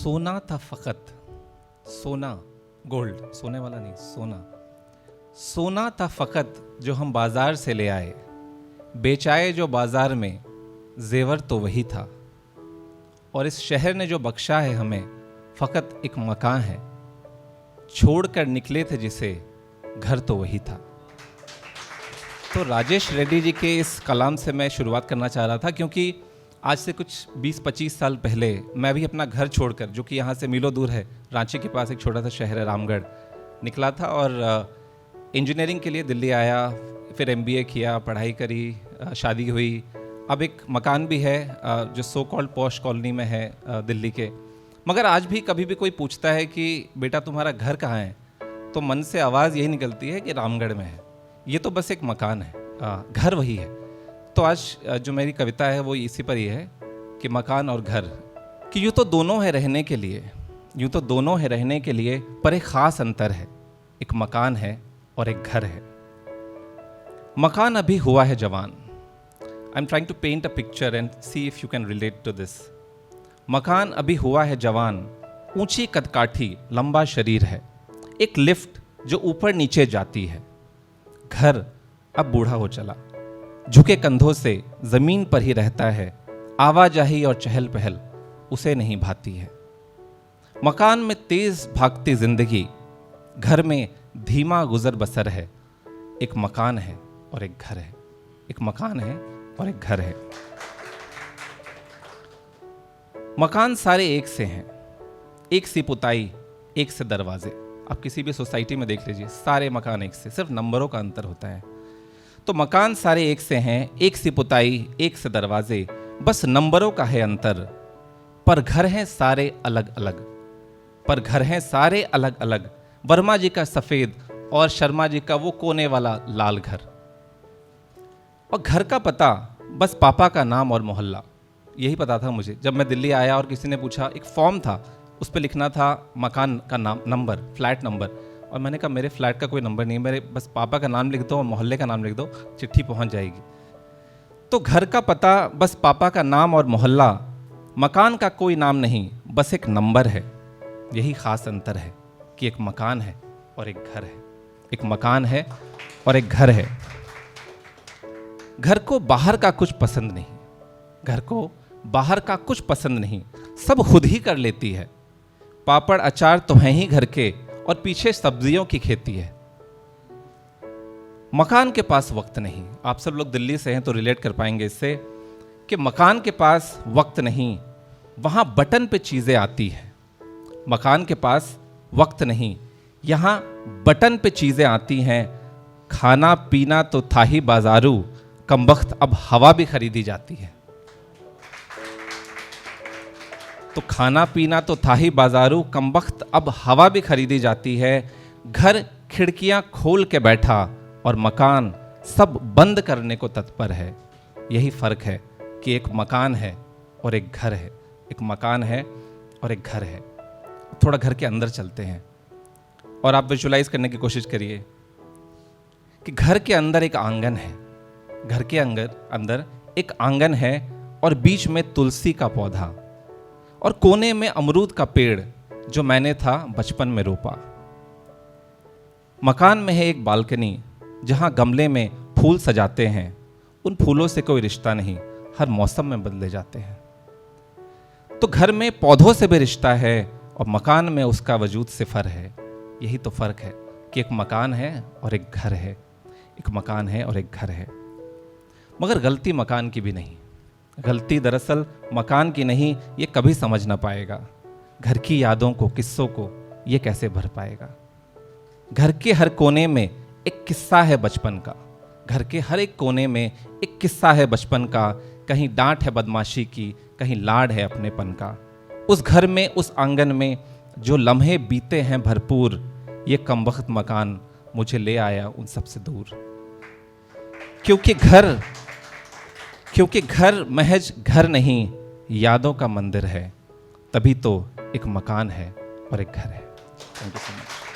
सोना था फकत, सोना, गोल्ड, सोने वाला नहीं, सोना। सोना था फकत जो हम बाजार से ले आए, बेचाए जो बाजार में जेवर तो वही था। और इस शहर ने जो बख्शा है हमें फकत एक मकान है, छोड़कर निकले थे जिसे घर तो वही था। तो राजेश रेड्डी जी के इस कलाम से मैं शुरुआत करना चाह रहा था, क्योंकि आज से कुछ 20-25 साल पहले मैं भी अपना घर छोड़कर, जो कि यहाँ से मीलों दूर है, रांची के पास एक छोटा सा शहर है रामगढ़, निकला था और इंजीनियरिंग के लिए दिल्ली आया। फिर MBA किया, पढ़ाई करी, शादी हुई। अब एक मकान भी है जो सो कॉल्ड पॉश कॉलोनी में है दिल्ली के। मगर आज भी कभी भी कोई पूछता है कि बेटा तुम्हारा घर कहाँ है, तो मन से आवाज़ यही निकलती है कि रामगढ़ में है। ये तो बस एक मकान है, घर वही है। तो आज जो मेरी कविता है वो इसी पर ही है कि मकान और घर, कि यूँ तो दोनों है रहने के लिए, यूँ तो दोनों है रहने के लिए, पर एक ख़ास अंतर है, एक मकान है और एक घर है। मकान अभी हुआ है जवान। I am trying to paint a picture and see if you can relate to this. मकान अभी हुआ है जवान, ऊंची कदकाठी, लंबा शरीर है, एक लिफ्ट जो ऊपर नीचे जाती है। घर अब बूढ़ा हो चला, झुके कंधों से जमीन पर ही रहता है, आवाजाही और चहल पहल उसे नहीं भाती है। मकान में तेज भागती जिंदगी, घर में धीमा गुजर बसर है। एक मकान है और एक घर है, एक मकान है और एक घर है। मकान सारे एक से हैं, एक सी पुताई, एक से दरवाजे। आप किसी भी सोसाइटी में देख लीजिए, सारे मकान एक से, सिर्फ नंबरों का अंतर होता है। तो मकान सारे एक से हैं, एक सी पुताई, एक से दरवाजे, बस नंबरों का है अंतर। पर घर हैं सारे अलग अलग, पर घर हैं सारे अलग अलग। वर्मा जी का सफेद और शर्मा जी का वो कोने वाला लाल घर। और घर का पता बस पापा का नाम और मोहल्ला, यही पता था मुझे। जब मैं दिल्ली आया और किसी ने पूछा, एक फॉर्म था उस पर लिखना था मकान का नाम, नंबर, फ्लैट नंबर, और मैंने कहा मेरे फ्लैट का कोई नंबर नहीं, मेरे बस पापा का नाम लिख दो और मोहल्ले का नाम लिख दो, चिट्ठी पहुंच जाएगी। तो घर का पता बस पापा का नाम और मोहल्ला, मकान का कोई नाम नहीं, बस एक नंबर है। यही खास अंतर है कि एक मकान है और एक घर है, एक मकान है और एक घर है। घर को बाहर का कुछ पसंद नहीं, घर को बाहर का कुछ पसंद नहीं, सब खुद ही कर लेती है। पापड़ अचार तो हैं ही घर के और पीछे सब्जियों की खेती है। मकान के पास वक्त नहीं। आप सब लोग दिल्ली से हैं तो रिलेट कर पाएंगे इससे, कि मकान के पास वक्त नहीं, वहां बटन पे चीजें आती हैं। मकान के पास वक्त नहीं, यहां बटन पे चीजें आती हैं। खाना पीना तो था ही बाजारू, कमबख्त अब हवा भी खरीदी जाती है। तो खाना पीना तो था ही बाजारू, कमबख्त अब हवा भी खरीदी जाती है। घर खिड़कियां खोल के बैठा और मकान सब बंद करने को तत्पर है। यही फर्क है कि एक मकान है और एक घर है, एक मकान है और एक घर है। थोड़ा घर के अंदर चलते हैं और आप विजुलाइज करने की कोशिश करिए कि घर के अंदर एक आंगन है, घर के अंदर एक आंगन है और बीच में तुलसी का पौधा और कोने में अमरूद का पेड़ जो मैंने था बचपन में रोपा। मकान में है एक बालकनी जहां गमले में फूल सजाते हैं। उन फूलों से कोई रिश्ता नहीं, हर मौसम में बदले जाते हैं। तो घर में पौधों से भी रिश्ता है और मकान में उसका वजूद सिफर है। यही तो फर्क है कि एक मकान है और एक घर है, एक मकान है और एक घर है। मगर गलती मकान की भी नहीं, गलती दरअसल मकान की नहीं, ये कभी समझ ना पाएगा। घर की यादों को, किस्सों को ये कैसे भर पाएगा। घर के हर कोने में एक किस्सा है बचपन का, घर के हर एक कोने में एक किस्सा है बचपन का। कहीं डांट है बदमाशी की, कहीं लाड है अपनेपन का। उस घर में, उस आंगन में जो लम्हे बीते हैं भरपूर, ये कमबख्त मकान मुझे ले आया उन सबसे दूर। क्योंकि घर महज घर नहीं, यादों का मंदिर है, तभी तो एक मकान है और एक घर है। Thank you so much.